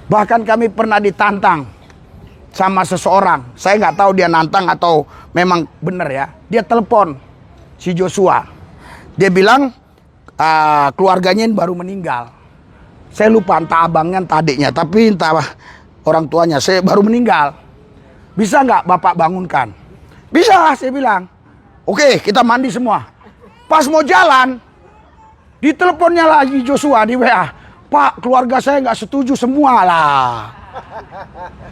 Bahkan kami pernah ditantang sama seseorang. Saya nggak tahu dia nantang atau memang benar ya. Dia telepon si Joshua. Dia bilang keluarganya baru meninggal. Saya lupa entah abangnya entah adiknya, tapi entah orang tuanya. Saya baru meninggal. Bisa nggak Bapak bangunkan? Bisa, saya bilang. Oke, kita mandi semua. Pas mau jalan, diteleponnya lagi Joshua di WA. Pak, keluarga saya nggak setuju semua lah.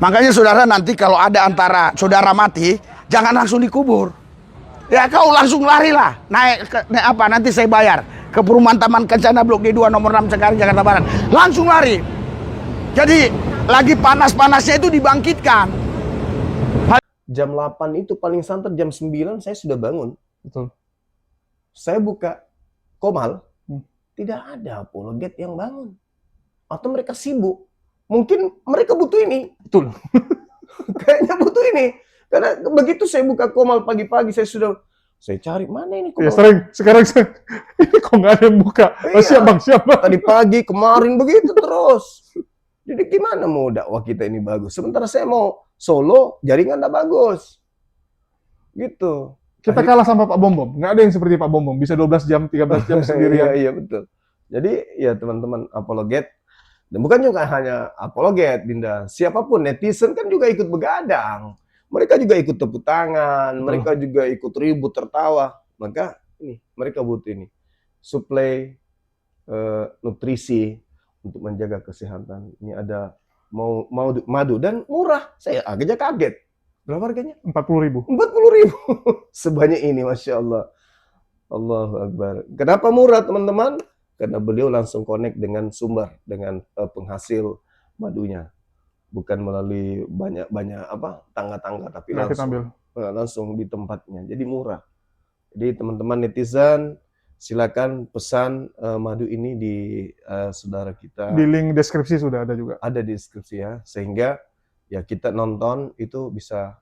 Makanya saudara, nanti kalau ada antara saudara mati, jangan langsung dikubur. Ya kau langsung lari lah. Naik nanti saya bayar. Ke perumahan Taman Kencana Blok D2 nomor 6 Cengkareng, Jakarta Barat. Langsung lari. Jadi lagi panas-panasnya itu dibangkitkan. Jam 8 itu paling santer, jam 9 saya sudah bangun. Betul. Saya buka Komal, tidak ada apologet yang bangun. Atau mereka sibuk. Mungkin mereka butuh ini. Betul. Kayaknya butuh ini. Karena begitu saya buka Komal pagi-pagi, saya cari, mana ini Komal? Ya sering, sekarang ini kok nggak ada yang buka. Oh, Iya. siap bang, siap bang. Tadi pagi, kemarin begitu terus. Jadi gimana mau dakwah kita ini bagus? Sementara saya mau solo, jaringan nggak bagus. Gitu. Kita kalah sama Pak Bom-Bom. Nggak ada yang seperti Pak Bom-Bom. Bisa 12 jam, 13 jam sendirian. Iya, betul. Jadi ya teman-teman, apologet. Dan bukan juga hanya apologet, Dinda. Siapapun, netizen kan juga ikut begadang. Mereka juga ikut tepuk tangan. Mereka juga ikut ribut, tertawa. Maka ini, mereka butuh ini. Suplai nutrisi untuk menjaga kesehatan. Ini ada madu dan murah. Saya agaknya kaget. Berapa harganya? 40.000. 40.000. Sebanyak ini, Masya Allah. Allahu Akbar. Kenapa murah, teman-teman? Karena beliau langsung connect dengan sumber, dengan penghasil madunya. Bukan melalui banyak-banyak tangga-tangga, tapi langsung di tempatnya. Jadi murah. Jadi teman-teman netizen, silakan pesan madu ini di saudara kita. Di link deskripsi sudah ada juga. Ada di deskripsi ya, sehingga ya kita nonton itu bisa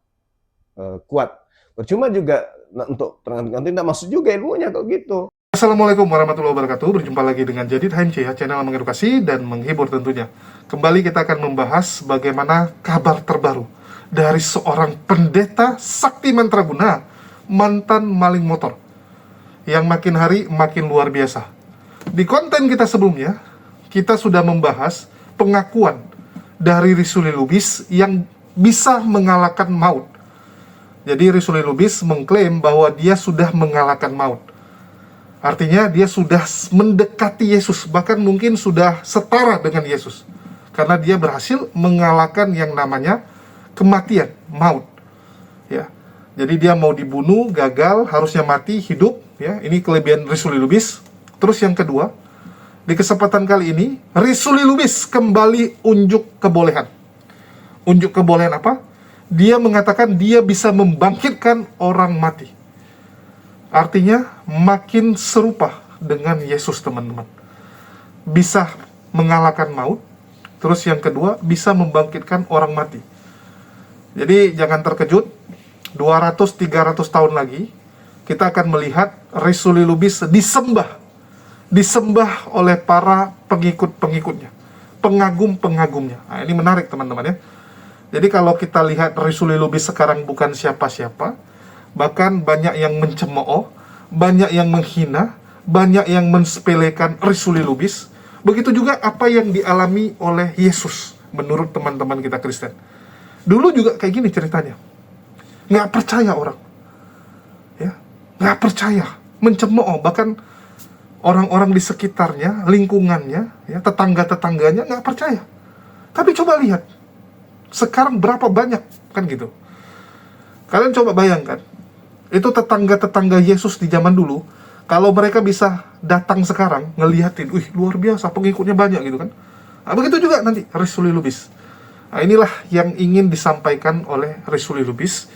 kuat. Percuma juga untuk nanti tidak masuk juga ilmunya kalau gitu. Assalamualaikum warahmatullahi wabarakatuh. Berjumpa lagi dengan Jadid HMC ya, channel mengedukasi dan menghibur tentunya. Kembali kita akan membahas bagaimana kabar terbaru dari seorang pendeta sakti mantraguna, mantan maling motor, yang makin hari makin luar biasa. Di konten kita sebelumnya, kita sudah membahas pengakuan dari Risuli Lubis yang bisa mengalahkan maut. Jadi Risuli Lubis mengklaim bahwa dia sudah mengalahkan maut. Artinya dia sudah mendekati Yesus, bahkan mungkin sudah setara dengan Yesus. Karena dia berhasil mengalahkan yang namanya kematian, maut. Ya. Jadi dia mau dibunuh, gagal, harusnya mati, hidup. Ya. Ini kelebihan Risuli Lubis. Terus yang kedua, di kesempatan kali ini, Risuli Lubis kembali unjuk kebolehan. Unjuk kebolehan apa? Dia mengatakan dia bisa membangkitkan orang mati. Artinya makin serupa dengan Yesus, teman-teman. Bisa mengalahkan maut. Terus yang kedua, bisa membangkitkan orang mati. Jadi jangan terkejut, 200-300 tahun lagi, kita akan melihat Risuli Lubis disembah oleh para pengikut-pengikutnya, pengagum-pengagumnya. Nah, ini menarik teman-teman ya. Jadi kalau kita lihat Risuli Lubis sekarang bukan siapa-siapa, bahkan banyak yang mencemooh, banyak yang menghina, banyak yang mensepelekan Risuli Lubis. Begitu juga apa yang dialami oleh Yesus menurut teman-teman kita Kristen. Dulu juga kayak gini ceritanya. Nggak percaya orang. Ya, nggak percaya, mencemooh, bahkan orang-orang di sekitarnya, lingkungannya, ya, tetangga-tetangganya nggak percaya. Tapi coba lihat, sekarang berapa banyak, kan gitu. Kalian coba bayangkan, itu tetangga-tetangga Yesus di zaman dulu, kalau mereka bisa datang sekarang, ngeliatin, wih luar biasa, pengikutnya banyak gitu kan. Nah, begitu juga nanti Risuli Lubis. Nah, inilah yang ingin disampaikan oleh Risuli Lubis,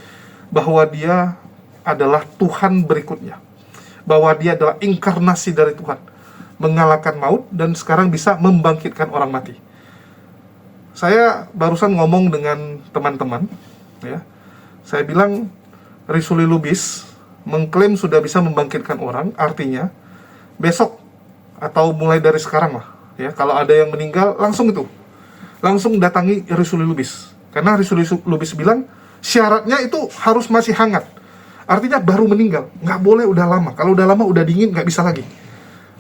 bahwa dia adalah Tuhan berikutnya. Bahwa dia adalah inkarnasi dari Tuhan. Mengalahkan maut dan sekarang bisa membangkitkan orang mati. Saya barusan ngomong dengan teman-teman, ya. Saya bilang, Risuli Lubis mengklaim sudah bisa membangkitkan orang, artinya besok atau mulai dari sekarang lah, ya, kalau ada yang meninggal langsung itu langsung datangi Risuli Lubis. Karena Risuli Lubis bilang, syaratnya itu harus masih hangat. Artinya baru meninggal, nggak boleh udah lama. Kalau udah lama, udah dingin, nggak bisa lagi.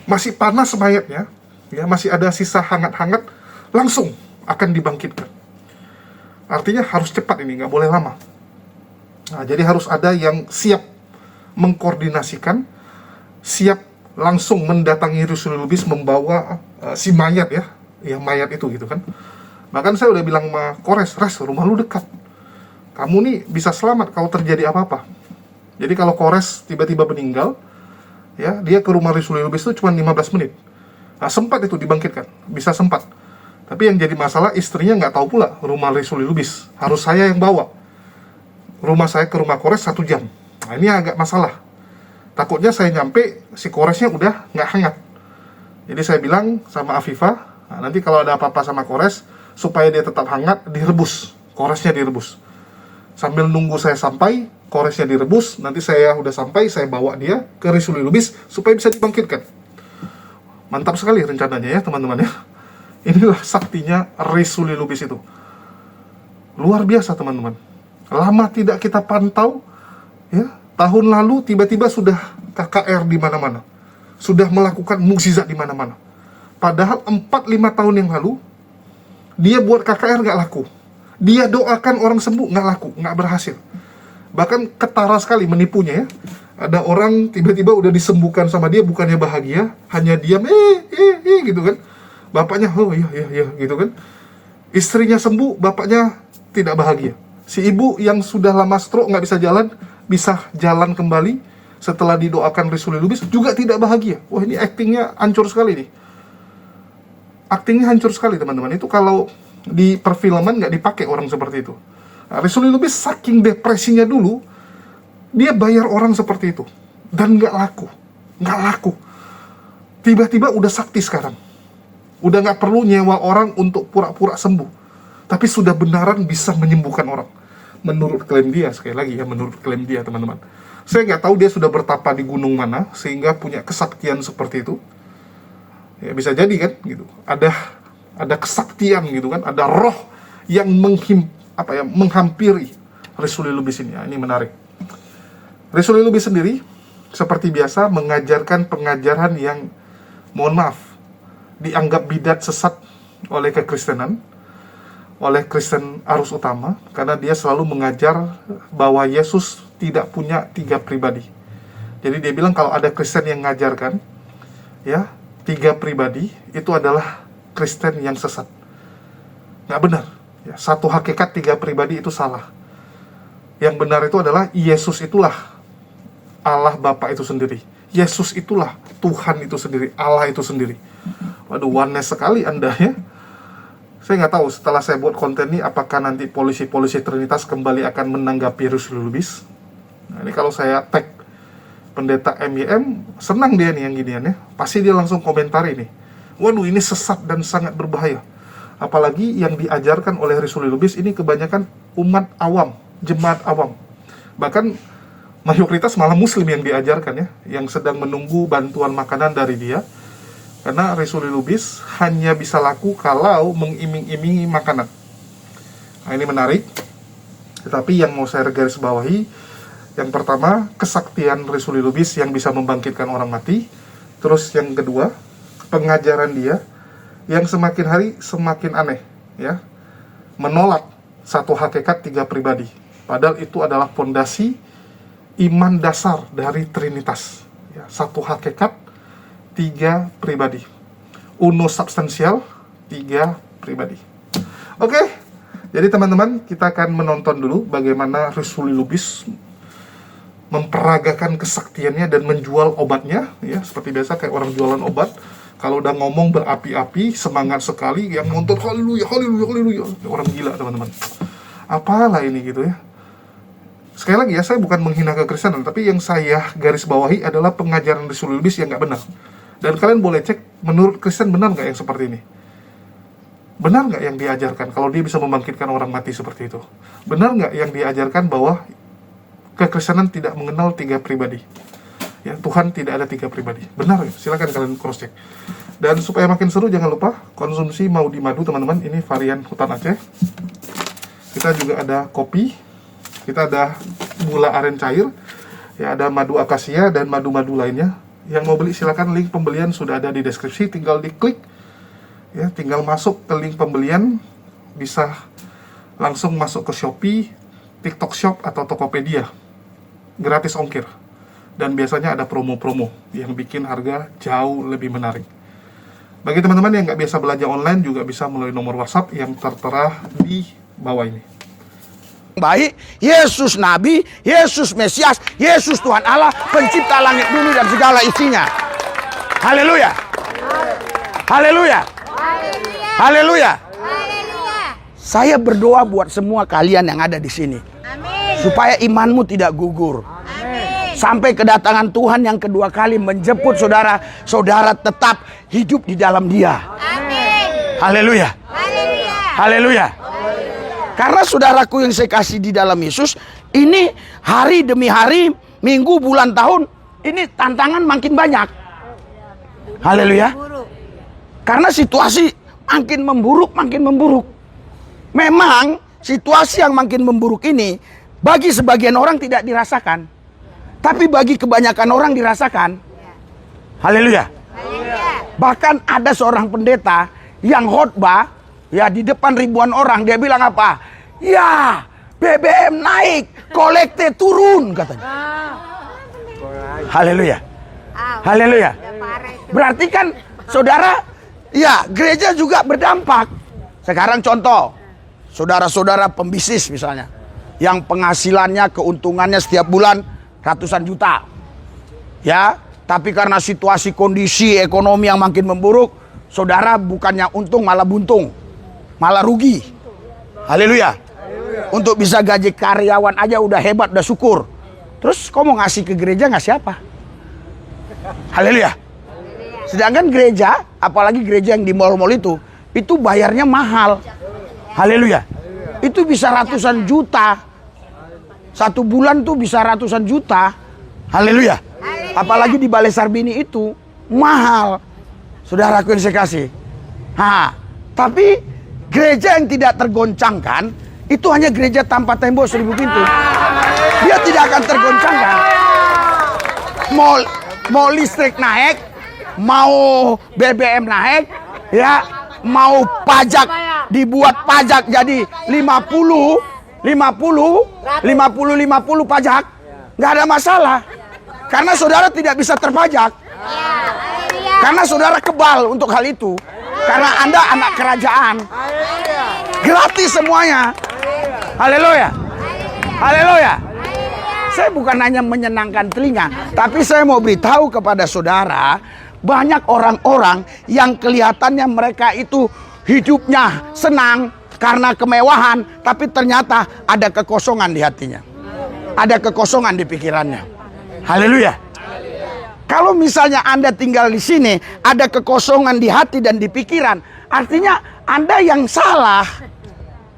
Masih panas mayatnya, ya masih ada sisa hangat-hangat, langsung akan dibangkitkan. Artinya harus cepat ini, nggak boleh lama. Nah, jadi harus ada yang siap mengkoordinasikan, siap langsung mendatangi Risuli Lubis membawa si mayat ya, mayat itu gitu kan. Bahkan saya udah bilang sama Kores, Res, rumah lu dekat. Kamu nih bisa selamat kalau terjadi apa-apa. Jadi kalau Kores tiba-tiba meninggal, ya dia ke rumah Risuli Lubis itu cuma 15 menit. Nah, sempat itu dibangkitkan, bisa sempat. Tapi yang jadi masalah istrinya nggak tahu pula rumah Risuli Lubis. Harus saya yang bawa. Rumah saya ke rumah Kores 1 jam. Nah, ini agak masalah. Takutnya saya nyampe, si Koresnya udah nggak hangat. Jadi saya bilang sama Afifah, nah, nanti kalau ada apa-apa sama Kores, supaya dia tetap hangat, direbus. Koresnya direbus. Sambil nunggu saya sampai, Koresnya direbus, nanti saya udah sampai, saya bawa dia ke Risuli Lubis, supaya bisa dibangkitkan. Mantap sekali rencananya ya teman-teman ya. Inilah saktinya Risuli Lubis itu. Luar biasa teman-teman. Lama tidak kita pantau, ya. Tahun lalu tiba-tiba sudah KKR di mana-mana. Sudah melakukan mukjizat di mana-mana. Padahal 4-5 tahun yang lalu, dia buat KKR nggak laku. Dia doakan orang sembuh nggak laku, nggak berhasil. Bahkan ketara sekali menipunya ya. Ada orang tiba-tiba udah disembuhkan sama dia, bukannya bahagia, hanya diam, gitu kan. Bapaknya, oh iya, gitu kan. Istrinya sembuh, bapaknya tidak bahagia. Si ibu yang sudah lama stroke, nggak bisa jalan kembali setelah didoakan Risuli Lubis, juga tidak bahagia. Wah, ini aktingnya hancur sekali nih. Aktingnya hancur sekali teman-teman. Itu kalau di perfilman nggak dipakai orang seperti itu. Nah, Risuli Lubis saking depresinya dulu, dia bayar orang seperti itu dan nggak laku. Tiba-tiba udah sakti sekarang, udah nggak perlu nyewa orang untuk pura-pura sembuh, tapi sudah benaran bisa menyembuhkan orang. Menurut klaim dia, sekali lagi ya, menurut klaim dia teman-teman. Saya nggak tahu dia sudah bertapa di gunung mana sehingga punya kesaktian seperti itu. Ya bisa jadi kan gitu. Ada kesaktian gitu kan, ada roh yang menghampiri Risuli Lubis ini. Ya, ini menarik. Risuli Lubis sendiri seperti biasa mengajarkan pengajaran yang, mohon maaf, dianggap bidat sesat oleh kekristenan, oleh Kristen arus utama, karena dia selalu mengajar bahwa Yesus tidak punya 3 pribadi. Jadi dia bilang kalau ada Kristen yang mengajarkan ya 3 pribadi, itu adalah Kristen yang sesat. Nggak benar. Ya, satu hakikat 3 pribadi itu salah. Yang benar itu adalah Yesus itulah Allah Bapa itu sendiri. Yesus itulah Tuhan itu sendiri, Allah itu sendiri. Waduh, oneness sekali Anda ya. Saya nggak tahu setelah saya buat konten ini, apakah nanti polisi-polisi Trinitas kembali akan menanggapi Risuli Lubis. Nah, ini kalau saya tag pendeta MYM, senang dia nih yang ginian ya. Pasti dia langsung komentari nih. Waduh, ini sesat dan sangat berbahaya. Apalagi yang diajarkan oleh Risuli Lubis ini kebanyakan umat awam, jemaat awam. Bahkan mayoritas malah muslim yang diajarkan ya, yang sedang menunggu bantuan makanan dari dia. Karena Risuli Lubis hanya bisa laku kalau mengiming-imingi makanan. Nah, ini menarik. Tetapi yang mau saya garis bawahi, yang pertama, kesaktian Risuli Lubis yang bisa membangkitkan orang mati. Terus yang kedua, pengajaran dia yang semakin hari semakin aneh, ya, menolak satu hakikat 3 pribadi. Padahal itu adalah fondasi iman dasar dari Trinitas. Ya, satu hakikat 3 pribadi, uno substansial 3 pribadi. Oke, jadi teman-teman, kita akan menonton dulu bagaimana Risuli Lubis memperagakan kesaktiannya dan menjual obatnya, ya, seperti biasa kayak orang jualan obat. Kalau udah ngomong berapi-api, semangat sekali, yang nonton haleluya, haleluya, haleluya. Orang gila, teman-teman. Apalah ini gitu ya. Sekali lagi ya, saya bukan menghina kekristenan, tapi yang saya garis bawahi adalah pengajaran Risuli Lubis yang nggak benar. Dan kalian boleh cek, menurut Kristen benar nggak yang seperti ini? Benar nggak yang diajarkan kalau dia bisa membangkitkan orang mati seperti itu? Benar nggak yang diajarkan bahwa kekristenan tidak mengenal 3 pribadi? Ya, Tuhan tidak ada 3 pribadi. Benar ya? Silakan kalian cross check. Dan supaya makin seru, jangan lupa konsumsi Maudi Madu, teman-teman. Ini varian hutan Aceh. Kita juga ada kopi, kita ada gula aren cair, ya, ada madu akasia dan madu-madu lainnya. Yang mau beli silakan, link pembelian sudah ada di deskripsi, tinggal diklik, ya, tinggal masuk ke link pembelian, bisa langsung masuk ke Shopee, TikTok Shop atau Tokopedia, gratis ongkir. Dan biasanya ada promo-promo yang bikin harga jauh lebih menarik. Bagi teman-teman yang nggak biasa belanja online, juga bisa melalui nomor WhatsApp yang tertera di bawah ini. Baik, Yesus Nabi, Yesus Mesias, Yesus Tuhan Allah, pencipta langit bumi dan segala isinya. Haleluya. Haleluya. Haleluya. Saya berdoa buat semua kalian yang ada di sini. Amin. Supaya imanmu tidak gugur. Amin. Sampai kedatangan Tuhan yang kedua kali menjemput saudara, saudara tetap hidup di dalam Dia. Amin. Haleluya. Haleluya. Haleluya. Karena saudaraku yang saya kasih di dalam Yesus, ini hari demi hari, minggu, bulan, tahun, ini tantangan makin banyak. Haleluya. Karena situasi makin memburuk, makin memburuk. Memang situasi yang makin memburuk ini bagi sebagian orang tidak dirasakan, tapi bagi kebanyakan orang dirasakan. Haleluya. Bahkan ada seorang pendeta yang khotbah, ya, di depan ribuan orang, dia bilang apa? Ya, BBM naik, kolekte turun, katanya. Haleluya. Haleluya. Berarti kan saudara, ya, gereja juga berdampak. Sekarang contoh, saudara-saudara pembisnis misalnya, yang penghasilannya, keuntungannya setiap bulan ratusan juta. Ya, tapi karena situasi kondisi ekonomi yang makin memburuk, saudara bukannya untung malah buntung, malah rugi. Haleluya. Untuk bisa gaji karyawan aja udah hebat, udah syukur. Terus kau mau ngasih ke gereja, ngasih apa? Haleluya. Sedangkan gereja, apalagi gereja yang di mall-mall itu bayarnya mahal. Haleluya. Itu bisa ratusan juta. Satu bulan tuh bisa ratusan juta. Haleluya. Apalagi di Balai Sarbini itu mahal. Saudaraku yang saya kasih. Tapi gereja yang tidak tergoncangkan itu hanya gereja tanpa tembok 1000 pintu. Dia tidak akan tergoncangkan. Mau listrik naik, mau BBM naik, ya, mau pajak dibuat pajak jadi 50 pajak, nggak ada masalah. Karena saudara tidak bisa terpajak. Karena saudara kebal untuk hal itu. Karena Anda anak kerajaan. Gratis semuanya. Haleluya. Haleluya. Saya bukan hanya menyenangkan telinga, tapi saya mau beritahu kepada saudara, banyak orang-orang yang kelihatannya mereka itu hidupnya senang karena kemewahan, tapi ternyata ada kekosongan di hatinya. Ada kekosongan di pikirannya. Haleluya. Kalau misalnya Anda tinggal di sini, ada kekosongan di hati dan di pikiran, artinya Anda yang salah.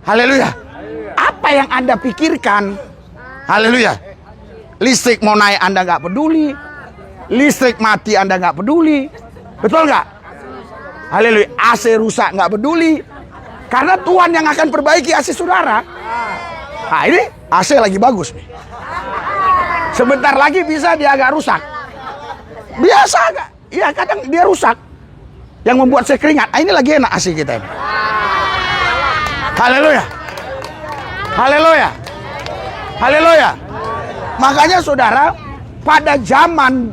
Haleluya. Apa yang Anda pikirkan? Haleluya. Listrik mau naik Anda nggak peduli, listrik mati Anda nggak peduli, betul nggak? Haleluya. AC rusak nggak peduli, karena Tuhan yang akan perbaiki AC saudara. Nah, ini AC lagi bagus nih. Sebentar lagi bisa dia agak rusak. Biasa agak, ya kadang dia rusak. Yang membuat saya keringat. Ini lagi enak AC kita ini. Haleluya. Haleluya. Haleluya. Makanya saudara, pada zaman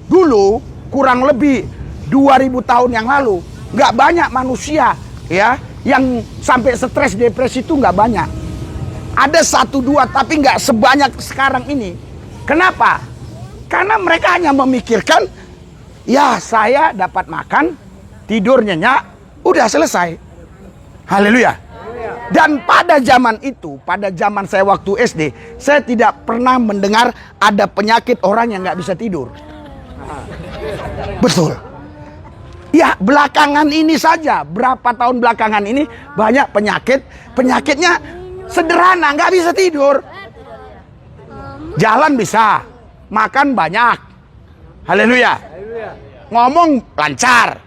dulu kurang lebih 2000 tahun yang lalu, nggak banyak manusia, ya, yang sampai stres depresi itu nggak banyak. Ada 1-2 tapi nggak sebanyak sekarang ini. Kenapa? Karena mereka hanya memikirkan, ya saya dapat makan, tidur nyenyak, udah selesai. Haleluya. Dan pada zaman itu, pada zaman saya waktu SD, saya tidak pernah mendengar ada penyakit orang yang nggak bisa tidur. Betul. Ya, belakangan ini saja, berapa tahun belakangan ini banyak penyakitnya sederhana, nggak bisa tidur. Jalan bisa, makan banyak, Haleluya. Ngomong lancar.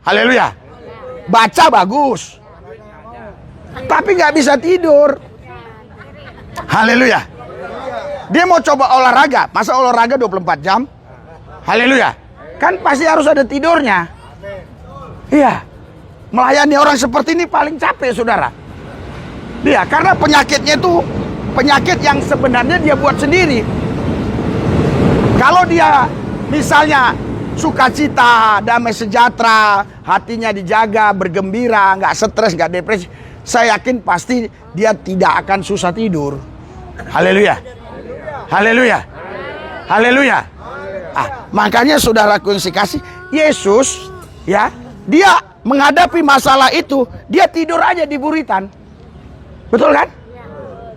Haleluya. Baca bagus. Tapi nggak bisa tidur. Haleluya. Dia mau coba olahraga. Masa olahraga 24 jam? Haleluya. Kan pasti harus ada tidurnya. Iya. Melayani orang seperti ini paling capek, saudara. Iya, karena penyakitnya itu penyakit yang sebenarnya dia buat sendiri. Kalau dia misalnya sukacita, damai sejahtera, hatinya dijaga, bergembira, nggak stres, nggak depresi, saya yakin pasti dia tidak akan susah tidur. Haleluya. Haleluya. Haleluya. Makanya saudaraku yang saya kasih, Yesus ya, dia menghadapi masalah itu, dia tidur aja di buritan. Betul kan?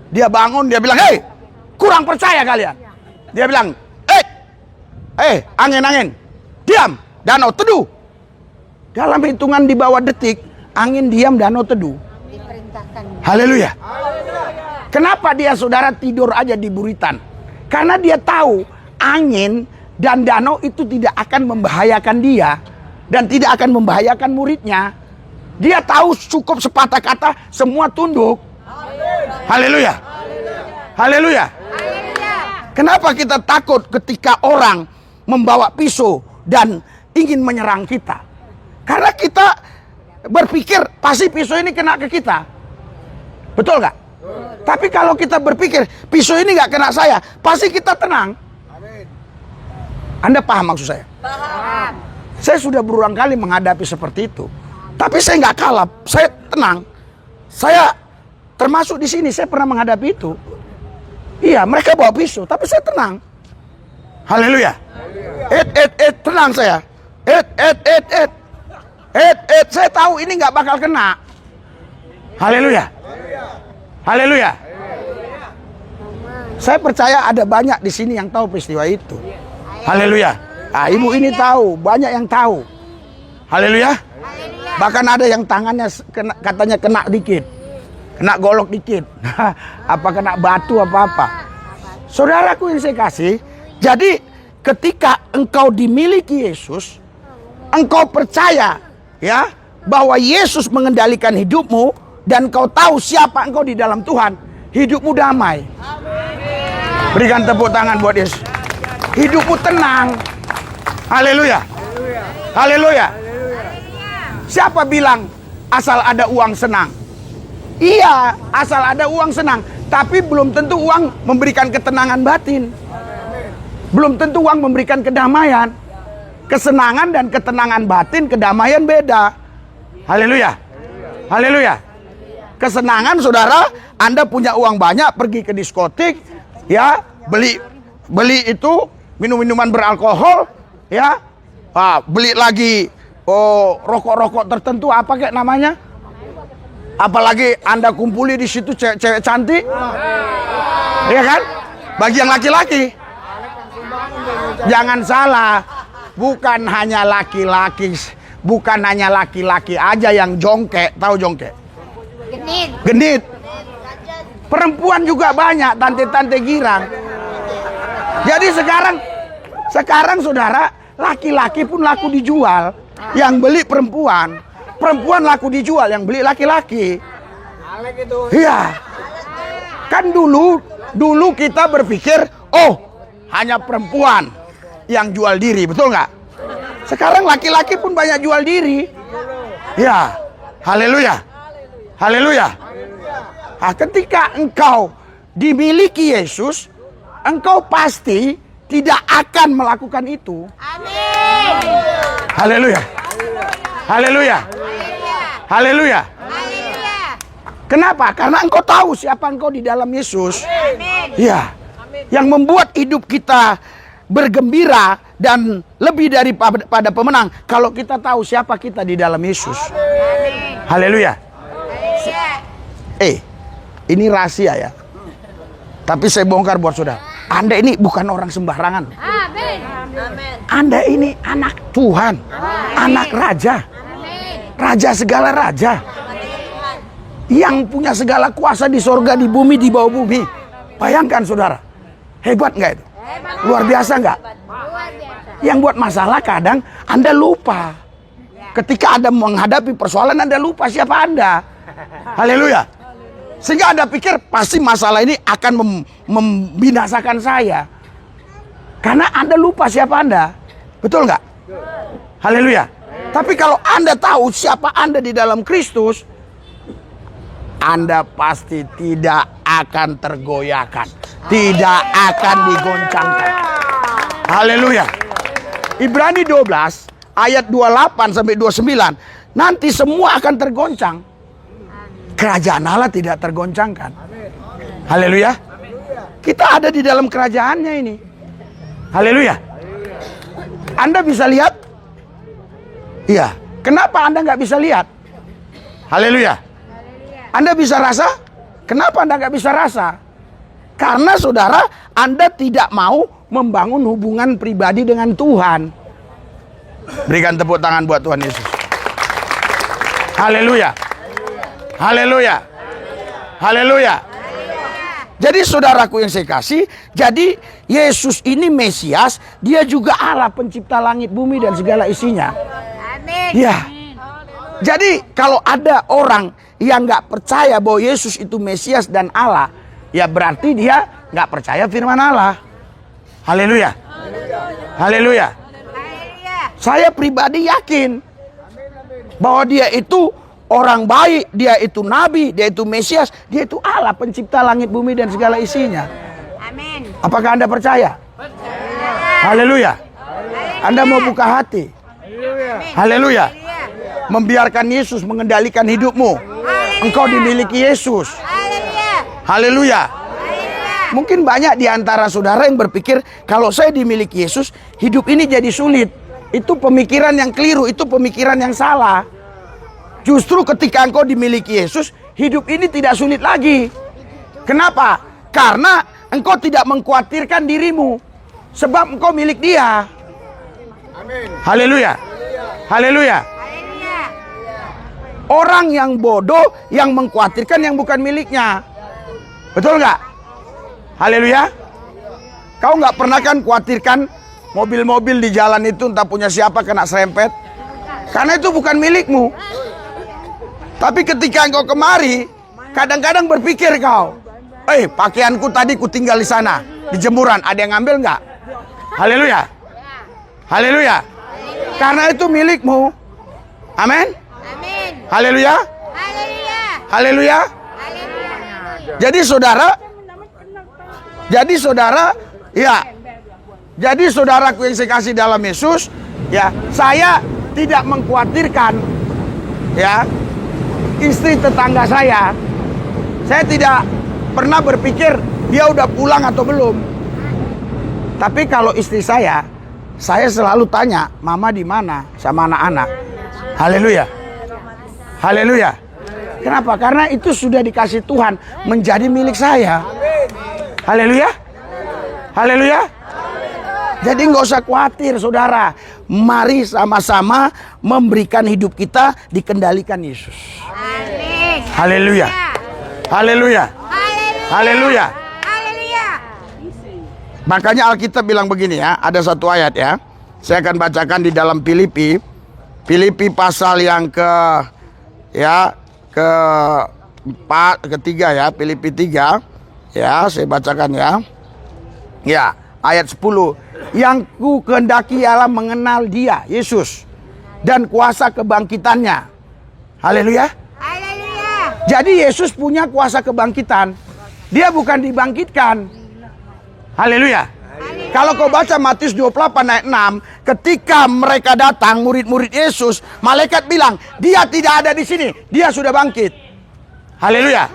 Dia bangun, dia bilang, "Hei, kurang percaya kalian." Dia bilang, angin, diam, danau teduh." Dalam hitungan di bawah detik, angin diam, danau teduh. Haleluya. Kenapa dia, saudara, tidur aja di buritan? Karena dia tahu angin dan danau itu tidak akan membahayakan dia dan tidak akan membahayakan muridnya. Dia tahu cukup sepatah kata semua tunduk. Haleluya. Haleluya. Kenapa kita takut ketika orang membawa pisau dan ingin menyerang kita? Karena kita berpikir pasti pisau ini kena ke kita. Betul gak? Tapi kalau kita berpikir pisau ini gak kena saya, pasti kita tenang. Anda paham maksud saya? Paham. Saya sudah berulang kali menghadapi seperti itu. Tapi saya nggak kalah, saya tenang. Saya termasuk di sini, saya pernah menghadapi itu. Iya, mereka bawa pisau, tapi saya tenang. Haleluya. Tenang saya. Saya tahu ini nggak bakal kena. Haleluya. Haleluya. Saya percaya ada banyak di sini yang tahu peristiwa itu. Haleluya. Ibu ini tahu, banyak yang tahu. Haleluya. Bahkan ada yang tangannya katanya kena dikit. Kena golok dikit. Apa kena batu apa-apa. Saudaraku yang saya kasih, jadi ketika engkau dimiliki Yesus, engkau percaya ya bahwa Yesus mengendalikan hidupmu dan kau tahu siapa engkau di dalam Tuhan, hidupmu damai. Berikan tepuk tangan buat Yesus. Hidupmu tenang. Haleluya. Haleluya. Siapa bilang asal ada uang senang? Iya, asal ada uang senang. Tapi belum tentu uang memberikan ketenangan batin. Belum tentu uang memberikan kedamaian. Kesenangan dan ketenangan batin, kedamaian beda. Haleluya. Haleluya. Kesenangan, saudara, Anda punya uang banyak, pergi ke diskotik, ya, beli itu minum-minuman beralkohol, ya, beli lagi rokok-rokok tertentu, apa kayak namanya? Apalagi Anda kumpuli di situ cewek-cewek cantik, ya kan? Bagi yang laki-laki, jangan salah, bukan hanya laki-laki aja yang jongkek, tahu jongkek? Genit. Perempuan juga banyak, tante-tante girang. Jadi sekarang saudara, laki-laki pun laku dijual. Yang beli perempuan, perempuan laku dijual, yang beli laki-laki. Iya. Kan dulu kita berpikir, oh, hanya perempuan yang jual diri, betul nggak? Sekarang laki-laki pun banyak jual diri. Ya, haleluya. Haleluya. Ketika engkau dimiliki Yesus, engkau pasti tidak akan melakukan itu. Amin. Haleluya. Haleluya. Haleluya. Kenapa? Karena engkau tahu siapa engkau di dalam Yesus. Ya. Yang membuat hidup kita bergembira dan lebih daripada pemenang kalau kita tahu siapa kita di dalam Yesus. Haleluya. Ini rahasia ya. Tapi saya bongkar buat saudara. Anda ini bukan orang sembarangan. Amin. Anda ini anak Tuhan. Anak raja. Raja segala raja. Yang punya segala kuasa di sorga, di bumi, di bawah bumi. Bayangkan saudara. Hebat nggak itu? Luar biasa nggak? Luar biasa. Yang buat masalah kadang Anda lupa. Ketika Anda menghadapi persoalan, Anda lupa siapa Anda. Haleluya. Sehingga Anda pikir pasti masalah ini akan membinasakan saya. Karena Anda lupa siapa Anda. Betul nggak? Haleluya. Tapi kalau Anda tahu siapa Anda di dalam Kristus, Anda pasti tidak akan tergoyahkan, tidak akan digoncangkan. Haleluya. Ibrani 12 ayat 28 sampai 29, nanti semua akan tergoncang. Kerajaan Allah tidak tergoncangkan. Haleluya. Kita ada di dalam kerajaannya ini. Haleluya. Anda bisa lihat? Iya. Kenapa Anda nggak bisa lihat? Haleluya. Anda bisa rasa? Kenapa Anda nggak bisa rasa? Karena saudara, Anda tidak mau membangun hubungan pribadi dengan Tuhan. Berikan tepuk tangan buat Tuhan Yesus. Haleluya. Haleluya. Haleluya. Jadi saudaraku yang saya kasih, jadi Yesus ini Mesias, dia juga Allah pencipta langit, bumi dan segala isinya. Amin. Ya. Jadi kalau ada orang yang nggak percaya bahwa Yesus itu Mesias dan Allah, ya berarti dia nggak percaya firman Allah. Haleluya. Haleluya. Saya pribadi yakin bahwa dia itu orang baik, dia itu nabi, dia itu Mesias, dia itu Allah pencipta langit, bumi dan segala isinya. Amin. Apakah Anda percaya? Haleluya. Anda mau buka hati? Haleluya. Membiarkan Yesus mengendalikan hidupmu. Engkau dimiliki Yesus. Haleluya. Mungkin banyak di antara saudara yang berpikir, kalau saya dimiliki Yesus, hidup ini jadi sulit. Itu pemikiran yang keliru, itu pemikiran yang salah. Justru ketika engkau dimiliki Yesus, hidup ini tidak sulit lagi. Kenapa? Karena engkau tidak mengkhawatirkan dirimu, sebab engkau milik Dia. Haleluya. Haleluya. Orang yang bodoh yang mengkhawatirkan yang bukan miliknya. Betul nggak? Haleluya. Kau nggak pernah kan khawatirkan mobil-mobil di jalan itu entah punya siapa kena serempet? Karena itu bukan milikmu. Tapi ketika engkau kemari, kadang-kadang berpikir kau, pakaianku tadi kutinggal di sana, di jemuran, ada yang ngambil nggak? Haleluya. Haleluya. Karena itu milikmu. Amin. Haleluya. Haleluya. Jadi saudara, ya. Jadi saudaraku yang saya kasih dalam Yesus, ya, saya tidak mengkhawatirkan, ya, istri tetangga saya. Saya tidak pernah berpikir dia udah pulang atau belum. Tapi kalau istri saya selalu tanya, "Mama di mana?" sama anak-anak. Haleluya. Haleluya. Kenapa? Karena itu sudah dikasih Tuhan menjadi milik saya. Haleluya. Haleluya. Jadi nggak usah khawatir, saudara. Mari sama-sama memberikan hidup kita dikendalikan Yesus. Amin. Haleluya. Haleluya. Haleluya. Makanya Alkitab bilang begini ya, ada satu ayat ya. Saya akan bacakan di dalam Filipi pasal yang ketiga ya, Filipi 3 ya, saya bacakan ya. Ya, ayat 10. Yang ku kehendaki ialah mengenal Dia, Yesus, dan kuasa kebangkitannya. Haleluya. Jadi Yesus punya kuasa kebangkitan. Dia bukan dibangkitkan. Haleluya. Kalau kau baca Matius 28 ayat 6, ketika mereka datang, murid-murid Yesus, malaikat bilang, "Dia tidak ada di sini, Dia sudah bangkit." Haleluya.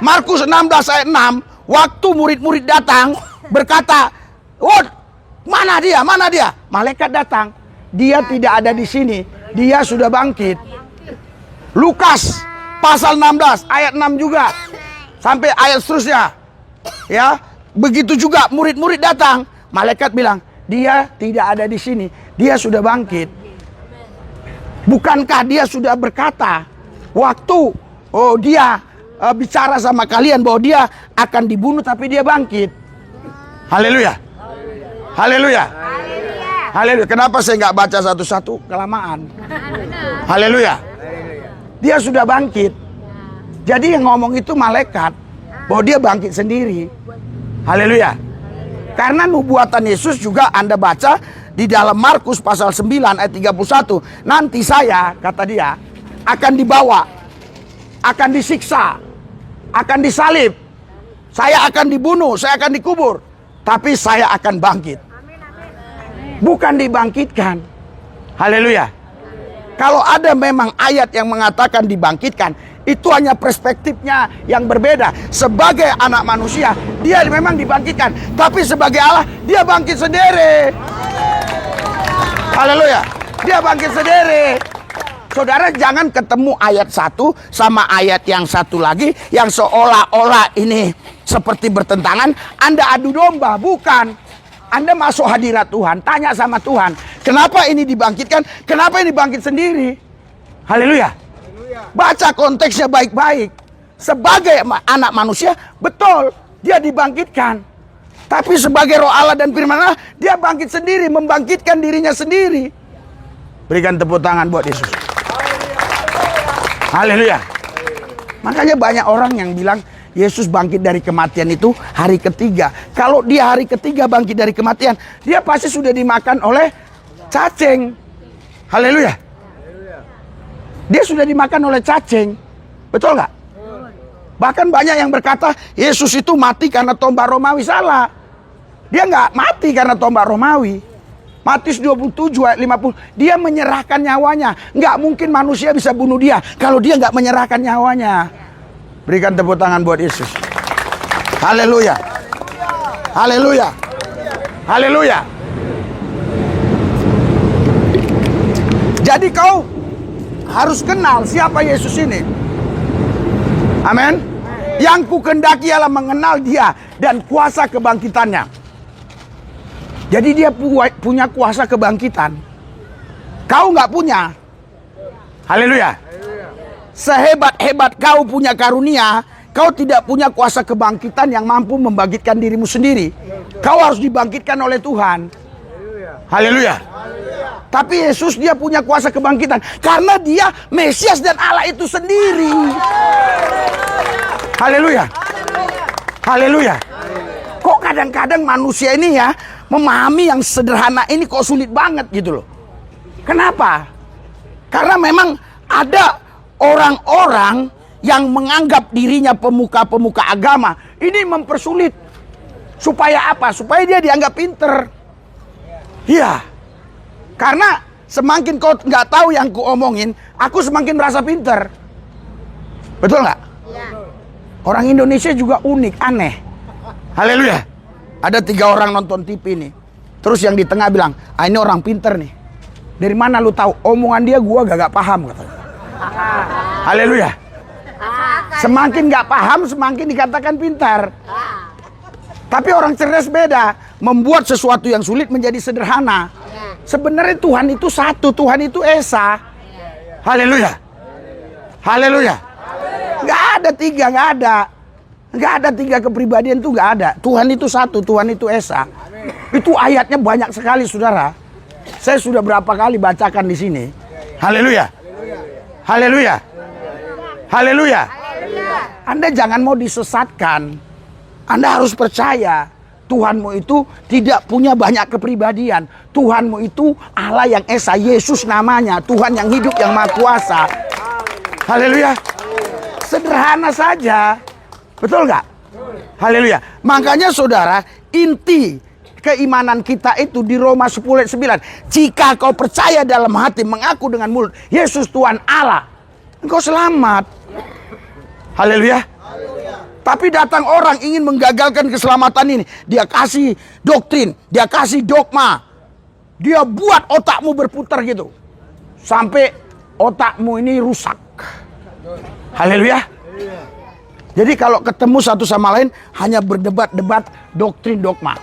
Markus 16 ayat 6, waktu murid-murid datang, berkata, "Oh, mana dia? Mana dia?" Malaikat datang, "Dia tidak ada di sini, Dia sudah bangkit." Lukas pasal 16 ayat 6 juga, sampai ayat seterusnya. Ya, begitu juga murid-murid datang, malaikat bilang, "Dia tidak ada di sini, Dia sudah bangkit." Bukankah Dia sudah berkata waktu Dia bicara sama kalian bahwa Dia akan dibunuh tapi Dia bangkit? Haleluya. Haleluya. Haleluya. Kenapa saya nggak baca satu-satu? Kelamaan. Haleluya. Dia sudah bangkit. Jadi yang ngomong itu malaikat. Bahwa dia bangkit sendiri. Haleluya. Karena nubuatan Yesus juga Anda baca di dalam Markus pasal 9 ayat 31. Nanti saya, kata dia, akan dibawa, akan disiksa, akan disalib. Saya akan dibunuh, saya akan dikubur. Tapi saya akan bangkit. Bukan dibangkitkan. Haleluya. Kalau ada memang ayat yang mengatakan dibangkitkan, itu hanya perspektifnya yang berbeda. Sebagai anak manusia, dia memang dibangkitkan. Tapi sebagai Allah, dia bangkit sendiri. Haleluya. Dia bangkit sendiri. Saudara jangan ketemu ayat satu sama ayat yang satu lagi yang seolah-olah ini seperti bertentangan. Anda adu domba, bukan. Anda masuk hadirat Tuhan, tanya sama Tuhan, kenapa ini dibangkitkan? Kenapa ini bangkit sendiri? Haleluya. Baca konteksnya baik-baik. Sebagai anak manusia, betul, dia dibangkitkan. Tapi sebagai roh Allah dan firman Allah, dia bangkit sendiri, membangkitkan dirinya sendiri. Berikan tepuk tangan buat Yesus. Haleluya. Makanya banyak orang yang bilang Yesus bangkit dari kematian itu hari ketiga. Kalau dia hari ketiga bangkit dari kematian, dia pasti sudah dimakan oleh cacing. Haleluya. Dia sudah dimakan oleh cacing. Betul nggak? Bahkan banyak yang berkata Yesus itu mati karena tombak Romawi. Salah. Dia nggak mati karena tombak Romawi. Matius 27 ayat 50. Dia menyerahkan nyawanya. Nggak mungkin manusia bisa bunuh dia kalau dia nggak menyerahkan nyawanya. Berikan tepuk tangan buat Yesus. Haleluya. Haleluya. Haleluya. Jadi kau harus kenal siapa Yesus ini. Amin. Yang ku kehendaki ialah mengenal dia dan kuasa kebangkitannya. Jadi dia punya kuasa kebangkitan. Kau nggak punya. Haleluya. Sehebat-hebat kau punya karunia, kau tidak punya kuasa kebangkitan yang mampu membangkitkan dirimu sendiri. Kau harus dibangkitkan oleh Tuhan. Haleluya. Tapi Yesus dia punya kuasa kebangkitan karena dia Mesias dan Allah itu sendiri. Haleluya. Haleluya. Kok kadang-kadang manusia ini ya memahami yang sederhana ini kok sulit banget gitu loh. Kenapa? Karena memang ada orang-orang yang menganggap dirinya pemuka-pemuka agama. Ini mempersulit. Supaya apa? Supaya dia dianggap pinter. Iya. Karena semakin kau nggak tahu yang ku omongin, aku semakin merasa pinter. Betul nggak? Ya. Orang Indonesia juga unik, aneh. Haleluya. Ada 3 orang nonton TV nih. Terus yang di tengah bilang, ini orang pinter nih. Dari mana lu tahu? Omongan dia gua gak paham katanya. Haleluya. Semakin gak paham, semakin dikatakan pintar. Tapi orang cerdas beda. Membuat sesuatu yang sulit menjadi sederhana. Sebenarnya Tuhan itu satu, Tuhan itu Esa. Haleluya. Haleluya. Gak ada 3, gak ada. Gak ada 3 kepribadian itu gak ada. Tuhan itu satu, Tuhan itu Esa. Itu ayatnya banyak sekali, saudara. Saya sudah berapa kali bacakan di sini. Haleluya. Haleluya. Haleluya. Anda jangan mau disesatkan. Anda harus percaya Tuhanmu itu tidak punya banyak kepribadian. Tuhanmu itu Allah yang Esa, Yesus namanya, Tuhan yang hidup, yang Maha Kuasa. Haleluya. Sederhana saja. Betul nggak? Haleluya. Makanya saudara, inti keimanan kita itu di Roma 10 ayat 9. Jika kau percaya dalam hati, mengaku dengan mulut Yesus Tuhan Allah, engkau selamat. Haleluya. Tapi datang orang ingin menggagalkan keselamatan ini. Dia kasih doktrin, dia kasih dogma. Dia buat otakmu berputar gitu. Sampai otakmu ini rusak. Haleluya. Jadi kalau ketemu satu sama lain hanya berdebat-debat doktrin dogma.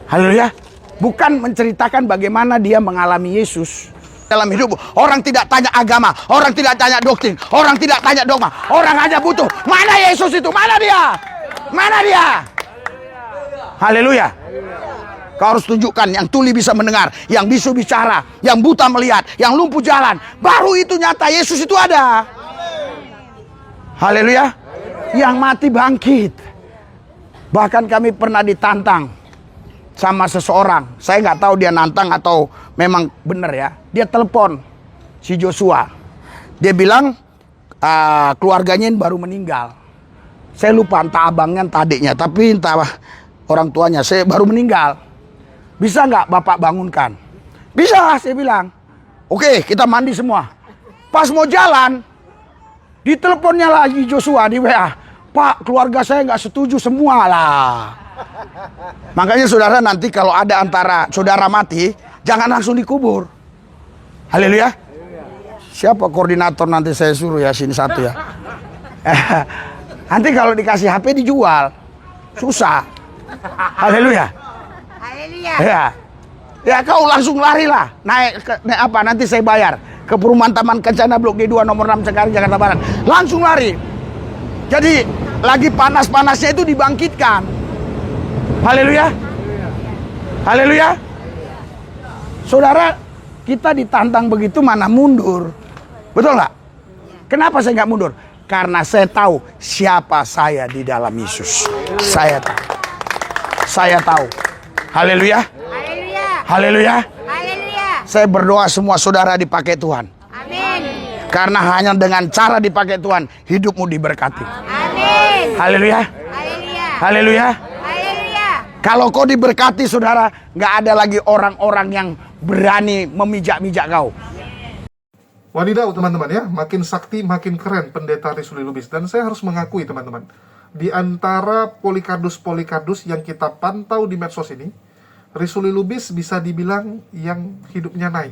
Haleluya. Bukan menceritakan bagaimana dia mengalami Yesus dalam hidup. Orang tidak tanya agama, orang tidak tanya doktrin, orang tidak tanya dogma. Orang hanya butuh, mana Yesus itu? Mana dia? Mana dia? Haleluya. Kau harus tunjukkan yang tuli bisa mendengar, yang bisu bicara, yang buta melihat, yang lumpuh jalan. Baru itu nyata Yesus itu ada. Haleluya. Yang mati bangkit. Bahkan kami pernah ditantang sama seseorang. Saya nggak tahu dia nantang atau memang benar ya. Dia telepon si Joshua. Dia bilang keluarganya baru meninggal. Saya lupa entah abangnya entah adiknya, tapi entah orang tuanya. Saya baru meninggal. Bisa nggak Bapak bangunkan? Bisa, saya bilang. Oke, kita mandi semua. Pas mau jalan, diteleponnya lagi Joshua di WA. Pak, keluarga saya nggak setuju semua lah. Makanya saudara, nanti kalau ada antara saudara mati, jangan langsung dikubur. Haleluya. Siapa koordinator nanti saya suruh ya, sini satu ya. Nanti kalau dikasih HP dijual. Susah. Haleluya. Haleluya. Ya. Ya kau langsung lari lah. Naik apa nanti saya bayar. Ke perumahan Taman Kencana Blok D2 nomor 6 Cengkareng Jakarta Barat. Langsung lari. Jadi lagi panas-panasnya itu dibangkitkan. Haleluya. Haleluya. Saudara, kita ditantang begitu mana mundur. Betul nggak? Kenapa saya nggak mundur? Karena saya tahu siapa saya di dalam Yesus. Saya tahu. Saya tahu. Haleluya. Haleluya. Haleluya. Haleluya. Saya berdoa semua saudara dipakai Tuhan. Amin. Karena hanya dengan cara dipakai Tuhan, hidupmu diberkati. Amin. Haleluya. Haleluya. Haleluya. Haleluya. Kalau kau diberkati saudara, nggak ada lagi orang-orang yang berani memijak-mijak kau. Wadidaw teman-teman ya, makin sakti makin keren pendeta Risuli Lubis. Dan saya harus mengakui teman-teman, di antara Polikardus yang kita pantau di medsos ini, Risuli Lubis bisa dibilang yang hidupnya naik.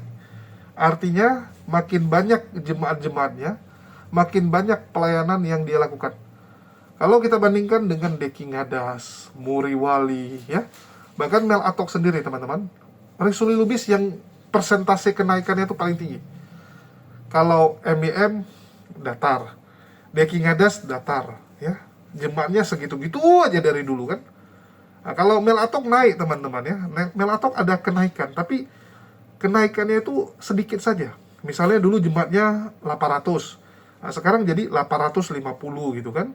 Artinya makin banyak jemaat-jemaatnya, makin banyak pelayanan yang dia lakukan. Kalau kita bandingkan dengan Deki Ngadas, Muri Wali, ya, bahkan Mel Atok sendiri teman-teman, Risuli Lubis yang persentase kenaikannya itu paling tinggi. Kalau MIM datar, Deki Ngadas datar, ya, jemaatnya segitu-gitu aja dari dulu kan. Nah, kalau Mel Atok naik teman-teman ya, Mel Atok ada kenaikan, tapi kenaikannya itu sedikit saja. Misalnya dulu jemaatnya 800, nah, sekarang jadi 850 gitu kan.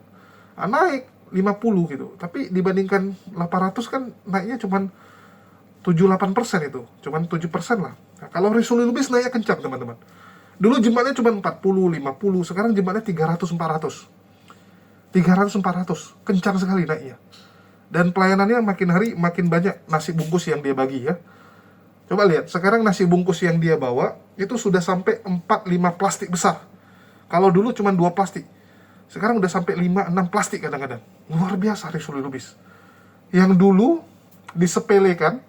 Nah, naik 50 gitu, tapi dibandingkan 800 kan naiknya cuman 7-8% itu, cuman 7% lah. Nah, kalau Risuli Lubis naiknya kencang teman-teman. Dulu jemaatnya cuma 40, 50, sekarang jemaatnya 300, 400. 300, 400, kencang sekali naiknya. Dan pelayanannya makin hari makin banyak nasi bungkus yang dia bagi ya. Coba lihat, sekarang nasi bungkus yang dia bawa, itu sudah sampai 4-5 plastik besar. Kalau dulu cuma 2 plastik. Sekarang udah sampai 5-6 plastik kadang-kadang. Luar biasa Risuli Lubis. Yang dulu disepelekan,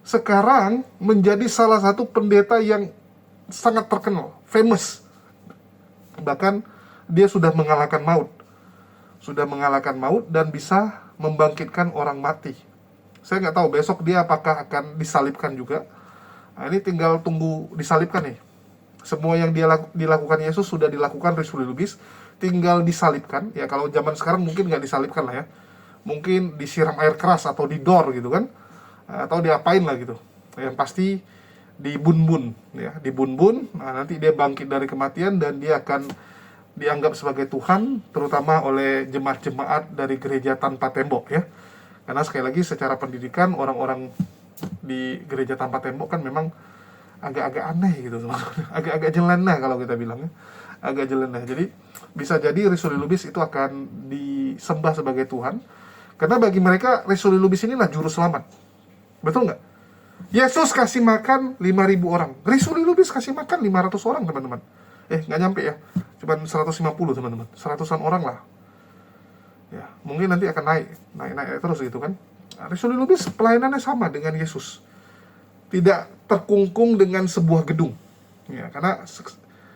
sekarang menjadi salah satu pendeta yang sangat terkenal, famous. Bahkan dia sudah mengalahkan maut. Sudah mengalahkan maut dan bisa membangkitkan orang mati. Saya nggak tahu besok dia apakah akan disalibkan juga. Nah, ini tinggal tunggu disalibkan nih. Semua yang dia dilakukan Yesus sudah dilakukan Risuli Lubis, tinggal disalibkan. Ya kalau zaman sekarang mungkin nggak disalibkan lah ya. Mungkin disiram air keras atau didor gitu kan. Atau diapain lah gitu. Yang pasti dibun-bun ya, dibun-bun. Nah, nanti dia bangkit dari kematian dan dia akan dianggap sebagai Tuhan, terutama oleh jemaat-jemaat dari gereja tanpa tembok ya. Karena sekali lagi secara pendidikan orang-orang di gereja tanpa tembok kan memang agak-agak aneh gitu, agak-agak jeleneh kalau kita bilangnya, agak jeleneh. Jadi bisa jadi Risuli Lubis itu akan disembah sebagai Tuhan, karena bagi mereka Risuli Lubis inilah juru selamat. Betul nggak? Yesus kasih makan 5.000 orang. Risuli Lubis kasih makan 500 orang, teman-teman. Nggak nyampe ya. Cuman 150, teman-teman. 100-an orang lah. Ya, mungkin nanti akan naik terus gitu kan. Nah, Risuli Lubis pelayanannya sama dengan Yesus. Tidak terkungkung dengan sebuah gedung. Ya, karena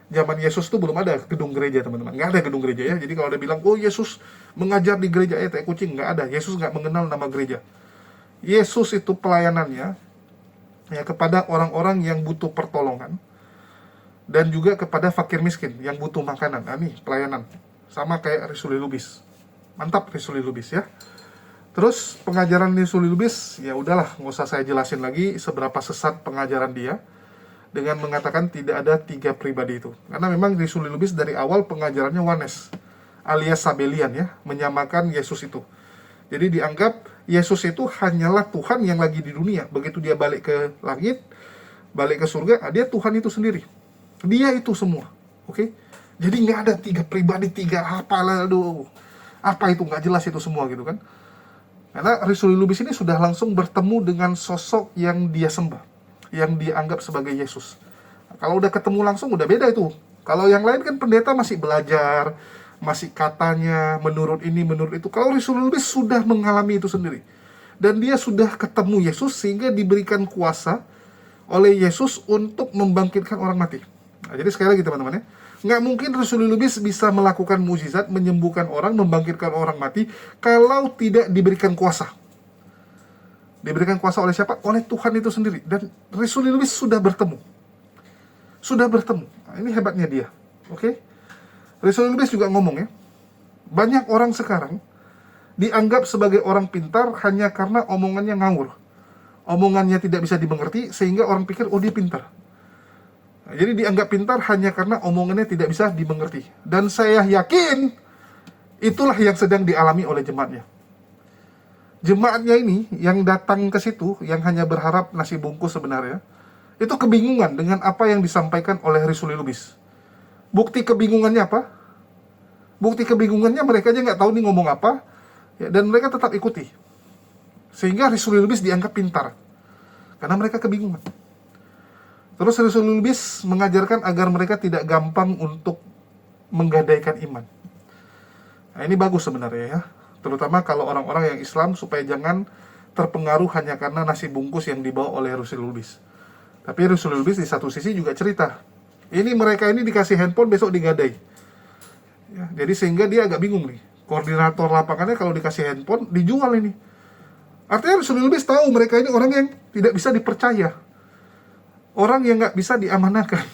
zaman Yesus tuh belum ada gedung gereja, teman-teman. Nggak ada gedung gereja ya. Jadi kalau ada bilang, oh Yesus mengajar di gereja tai kucing, nggak ada. Yesus nggak mengenal nama gereja. Yesus itu pelayanannya ya kepada orang-orang yang butuh pertolongan dan juga kepada fakir miskin yang butuh makanan. Nah, ini pelayanan sama kayak Risuli Lubis. Mantap Risuli Lubis ya. Terus pengajaran Rasul Lubis, ya udahlah, nggak usah saya jelasin lagi seberapa sesat pengajaran dia dengan mengatakan tidak ada 3 pribadi itu. Karena memang Rasul Lubis dari awal pengajarannya Ones alias Sabelian ya, menyamakan Yesus itu. Jadi dianggap Yesus itu hanyalah Tuhan yang lagi di dunia. Begitu dia balik ke langit, balik ke surga, dia Tuhan itu sendiri. Dia itu semua. Oke? Jadi nggak ada 3 pribadi, 3 apalah, aduh. Apa itu, nggak jelas itu semua gitu kan. Karena Rasul Lubis ini sudah langsung bertemu dengan sosok yang dia sembah, yang dia anggap sebagai Yesus. Kalau udah ketemu langsung udah beda itu. Kalau yang lain kan pendeta masih belajar, masih katanya menurut ini, menurut itu. Kalau Rasul Lubis sudah mengalami itu sendiri. Dan dia sudah ketemu Yesus sehingga diberikan kuasa oleh Yesus untuk membangkitkan orang mati. Nah, jadi sekali lagi teman-teman ya, nggak mungkin Rasul Lubis bisa melakukan mukjizat, menyembuhkan orang, membangkitkan orang mati kalau tidak diberikan kuasa. Diberikan kuasa oleh siapa? Oleh Tuhan itu sendiri. Dan Rasul Lubis sudah bertemu. Sudah bertemu. Nah, ini hebatnya dia. Oke? Rasul Lubis juga ngomong ya, banyak orang sekarang dianggap sebagai orang pintar hanya karena omongannya ngawur. Omongannya tidak bisa dimengerti sehingga orang pikir, oh dia pintar. Nah, jadi dianggap pintar hanya karena omongannya tidak bisa dimengerti. Dan saya yakin itulah yang sedang dialami oleh jemaatnya. Jemaatnya ini yang datang ke situ, yang hanya berharap nasi bungkus sebenarnya, itu kebingungan dengan apa yang disampaikan oleh Rasul Lubis. Bukti kebingungannya apa? Bukti kebingungannya mereka aja nggak tahu nih ngomong apa, ya, dan mereka tetap ikuti. Sehingga Rasul Lubis dianggap pintar, karena mereka kebingungan. Terus Rasul Lubis mengajarkan agar mereka tidak gampang untuk menggadaikan iman. Nah, ini bagus sebenarnya ya. Terutama kalau orang-orang yang Islam, supaya jangan terpengaruh hanya karena nasi bungkus yang dibawa oleh Rasul Lubis. Tapi Rasul Lubis di satu sisi juga cerita, ini mereka ini dikasih handphone, besok digadai. Ya, jadi sehingga dia agak bingung nih. Koordinator lapangannya kalau dikasih handphone, dijual ini. Artinya Rasul Lubis tahu mereka ini orang yang tidak bisa dipercaya. Orang yang nggak bisa diamanahkan.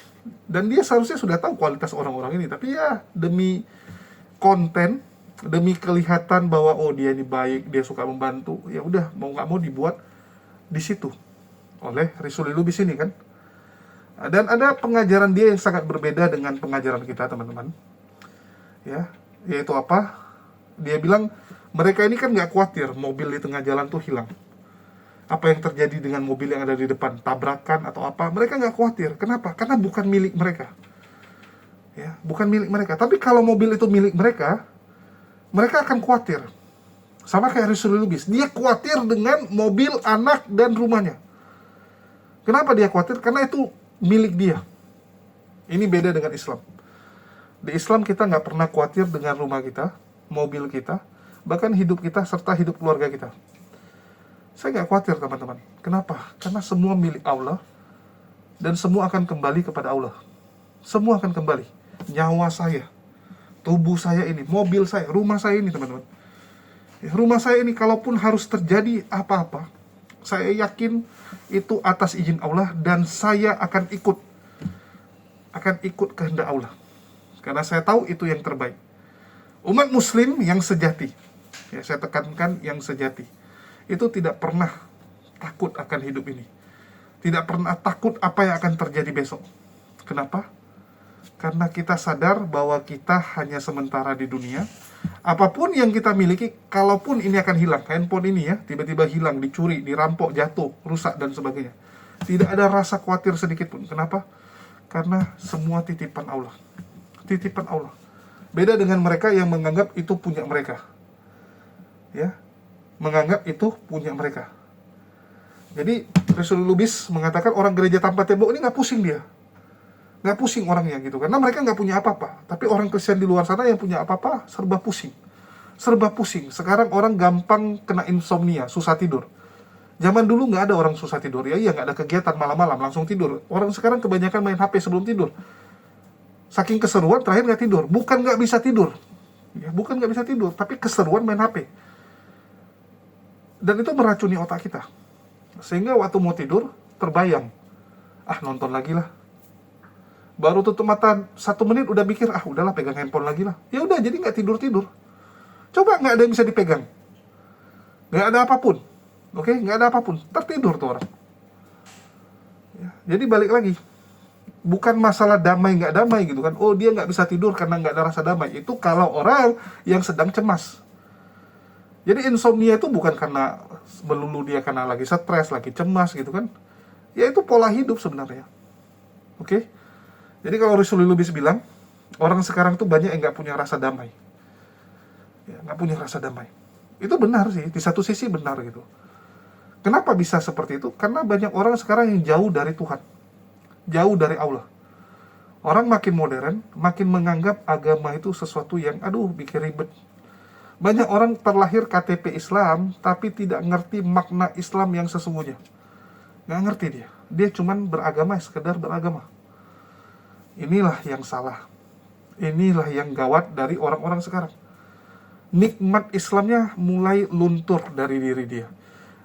Dan dia seharusnya sudah tahu kualitas orang-orang ini. Tapi ya demi konten, demi kelihatan bahwa oh dia ini baik, dia suka membantu, ya udah mau nggak mau dibuat di situ oleh Rasul Lubis ini kan. Dan ada pengajaran dia yang sangat berbeda dengan pengajaran kita teman-teman. Ya, yaitu apa? Dia bilang mereka ini kan nggak khawatir mobil di tengah jalan tuh hilang. Apa yang terjadi dengan mobil yang ada di depan, tabrakan atau apa, mereka nggak khawatir. Kenapa? Karena bukan milik mereka. Ya, bukan milik mereka. Tapi kalau mobil itu milik mereka, mereka akan khawatir. Sama kayak Rasul Lubis, dia khawatir dengan mobil, anak, dan rumahnya. Kenapa dia khawatir? Karena itu milik dia. Ini beda dengan Islam. Di Islam kita nggak pernah khawatir dengan rumah kita, mobil kita, bahkan hidup kita serta hidup keluarga kita. Saya nggak khawatir teman-teman. Kenapa? Karena semua milik Allah dan semua akan kembali kepada Allah. Semua akan kembali. Nyawa saya, tubuh saya ini, mobil saya, rumah saya ini teman-teman. Ya, rumah saya ini kalaupun harus terjadi apa-apa, saya yakin itu atas izin Allah dan saya akan ikut kehendak Allah. Karena saya tahu itu yang terbaik. Umat muslim yang sejati, ya saya tekankan yang sejati, itu tidak pernah takut akan hidup ini. Tidak pernah takut apa yang akan terjadi besok. Kenapa? Karena kita sadar bahwa kita hanya sementara di dunia. Apapun yang kita miliki, kalaupun ini akan hilang, handphone ini ya, tiba-tiba hilang, dicuri, dirampok, jatuh, rusak, dan sebagainya. Tidak ada rasa khawatir sedikit pun. Kenapa? Karena semua titipan Allah. Titipan Allah. Beda dengan mereka yang menganggap itu punya mereka. Ya, menganggap itu punya mereka. Jadi Rasul Lubis mengatakan orang gereja tanpa tembok ini nggak pusing dia. Nggak pusing orangnya gitu, karena mereka nggak punya apa-apa. Tapi orang Kristen di luar sana yang punya apa-apa serba pusing. Serba pusing. Sekarang orang gampang kena insomnia, susah tidur. Zaman dulu nggak ada orang susah tidur. Ya iya, nggak ada kegiatan malam-malam, langsung tidur. Orang sekarang kebanyakan main HP sebelum tidur. Saking keseruan, terakhir nggak tidur. Bukan nggak bisa tidur. Ya, bukan nggak bisa tidur, tapi keseruan main HP. Dan itu meracuni otak kita. Sehingga waktu mau tidur, terbayang. Ah, nonton lagi lah. Baru tutup mata 1 menit udah mikir, ah udahlah pegang handphone lagi lah. Ya udah, jadi nggak tidur-tidur. Coba nggak ada yang bisa dipegang. nggak ada apapun, oke, nggak ada apapun, tertidur tuh orang. Ya, jadi balik lagi, bukan masalah damai nggak damai gitu kan. Oh, dia nggak bisa tidur karena nggak ada rasa damai. Itu kalau orang yang sedang cemas. Jadi insomnia itu bukan karena melulu dia karena lagi stres, lagi cemas gitu kan. Ya itu pola hidup sebenarnya. Oke. Jadi kalau Rasulullah Lubis bilang, orang sekarang tuh banyak yang nggak punya rasa damai. Ya, nggak punya rasa damai. Itu benar sih, di satu sisi benar gitu. Kenapa bisa seperti itu? Karena banyak orang sekarang yang jauh dari Tuhan. Jauh dari Allah. Orang makin modern, makin menganggap agama itu sesuatu yang, bikin ribet. Banyak orang terlahir KTP Islam, tapi tidak ngerti makna Islam yang sesungguhnya. Nggak ngerti dia. Dia cuman beragama, sekedar beragama. Inilah yang salah. Inilah yang gawat dari orang-orang sekarang. Nikmat Islamnya mulai luntur dari diri dia.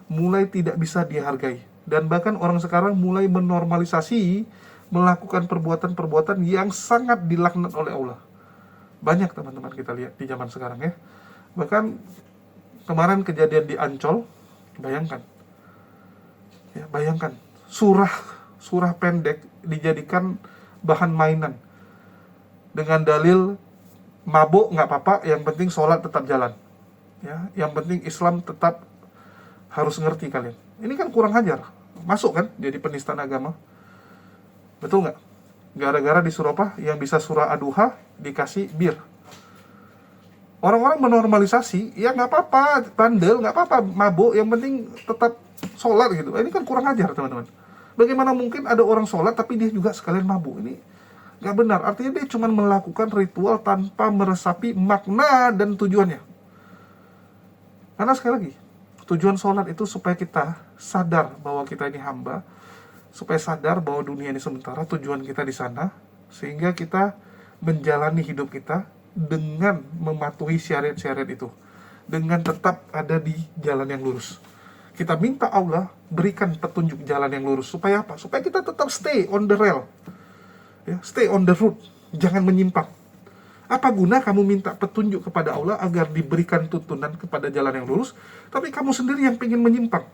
Mulai tidak bisa dihargai. Dan bahkan orang sekarang mulai menormalisasi melakukan perbuatan-perbuatan yang sangat dilaknat oleh Allah. Banyak teman-teman kita lihat di zaman sekarang ya. Bahkan kemarin kejadian di Ancol, bayangkan. Ya, bayangkan, surah pendek dijadikan bahan mainan. Dengan dalil mabuk nggak apa-apa, yang penting sholat tetap jalan. Ya, yang penting Islam tetap harus ngerti kalian. Ini kan kurang ajar. Masuk kan jadi penistaan agama. Betul nggak? Gara-gara disuruh apa? Yang bisa surah Ad-Duha dikasih bir. Orang-orang menormalisasi, ya nggak apa-apa, bandel, nggak apa-apa, mabuk, yang penting tetap sholat gitu. Ini kan kurang ajar teman-teman. Bagaimana mungkin ada orang sholat tapi dia juga sekalian mabuk? Ini nggak benar. Artinya dia cuma melakukan ritual tanpa meresapi makna dan tujuannya. Karena sekali lagi, tujuan sholat itu supaya kita sadar bahwa kita ini hamba, supaya sadar bahwa dunia ini sementara, tujuan kita di sana, sehingga kita menjalani hidup kita dengan mematuhi syariat-syariat itu, dengan tetap ada di jalan yang lurus. Kita minta Allah berikan petunjuk jalan yang lurus, supaya apa? Supaya kita tetap stay on the rail, ya, stay on the road, jangan menyimpang. Apa guna kamu minta petunjuk kepada Allah agar diberikan tuntunan kepada jalan yang lurus, tapi kamu sendiri yang ingin menyimpang.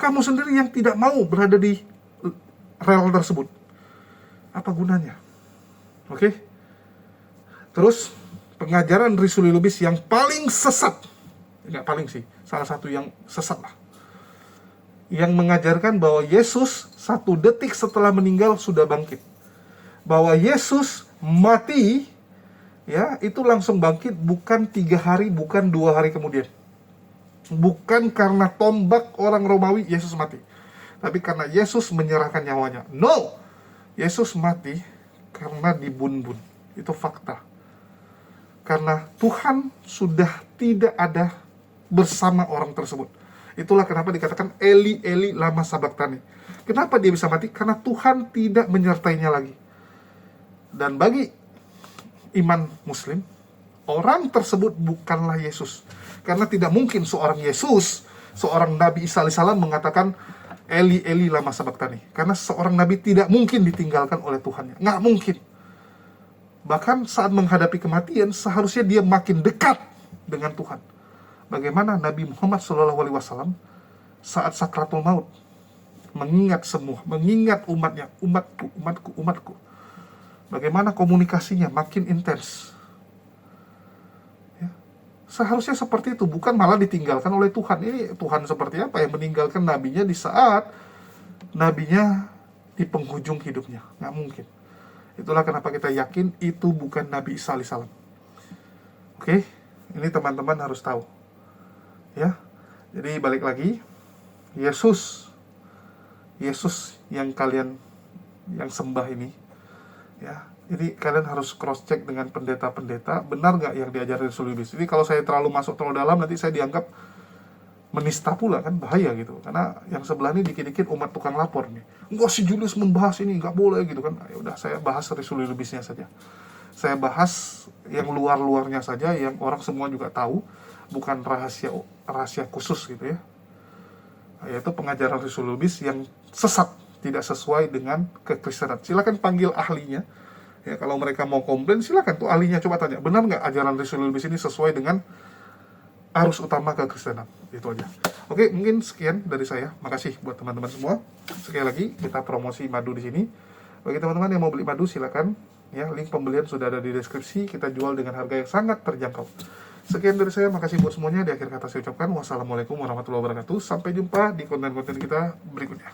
Kamu sendiri yang tidak mau berada di rel tersebut. Apa gunanya? Oke? Terus, pengajaran Rasulullah Lubis yang paling sesat. Enggak paling sih, salah satu yang sesat lah. Yang mengajarkan bahwa Yesus 1 detik setelah meninggal sudah bangkit. Bahwa Yesus mati, ya, itu langsung bangkit, bukan 3 hari, bukan 2 hari kemudian. Bukan karena tombak orang Romawi Yesus mati, tapi karena Yesus menyerahkan nyawanya. No, Yesus mati karena dibun-bun. Itu fakta. Karena Tuhan sudah tidak ada bersama orang tersebut. Itulah kenapa dikatakan Eli Eli lama sabachthani. Kenapa dia bisa mati? Karena Tuhan tidak menyertainya lagi. Dan bagi iman Muslim, orang tersebut bukanlah Yesus. Karena tidak mungkin seorang Yesus, seorang Nabi Isa alaihissalam mengatakan Eli Eli lama sabachthani. Karena seorang Nabi tidak mungkin ditinggalkan oleh Tuhannya. Nggak mungkin. Bahkan saat menghadapi kematian, seharusnya dia makin dekat dengan Tuhan. Bagaimana Nabi Muhammad SAW saat sakratul maut mengingat semua, mengingat umatnya, umatku. Bagaimana komunikasinya makin intens. Ya. Seharusnya seperti itu, bukan malah ditinggalkan oleh Tuhan. Ini Tuhan seperti apa yang meninggalkan nabinya di saat nabinya di penghujung hidupnya? Nggak mungkin. Itulah kenapa kita yakin itu bukan Nabi Isa alaihissalam. Oke, ini teman-teman harus tahu. Ya, jadi balik lagi, Yesus yang kalian yang sembah ini, ya, jadi kalian harus cross check dengan pendeta-pendeta, benar nggak yang diajarin Rasulullah. Jadi kalau saya terlalu masuk terlalu dalam, nanti saya dianggap menista pula, kan bahaya gitu. Karena yang sebelah ini dikit-dikit umat tukang lapor nih. Enggak, si Julius membahas ini, nggak boleh gitu kan. Ya udah, saya bahas Rasulullah lebihnya saja. Saya bahas yang luar-luarnya saja, yang orang semua juga tahu, bukan rahasia khusus gitu ya. Yaitu pengajaran Rasulullah yang sesat, tidak sesuai dengan kekristenan. Silakan panggil ahlinya. Ya, kalau mereka mau komplain, silakan tuh ahlinya coba tanya, benar nggak ajaran Rasulullah ini sesuai dengan arus utama kekristenan. Itu aja. Oke, mungkin sekian dari saya. Makasih buat teman-teman semua. Sekali lagi kita promosi madu di sini. Bagi teman-teman yang mau beli madu silakan. Ya, link pembelian sudah ada di deskripsi. Kita jual dengan harga yang sangat terjangkau. Sekian dari saya. Makasih buat semuanya. Di akhir kata saya ucapkan wassalamualaikum warahmatullahi wabarakatuh. Sampai jumpa di konten-konten kita berikutnya.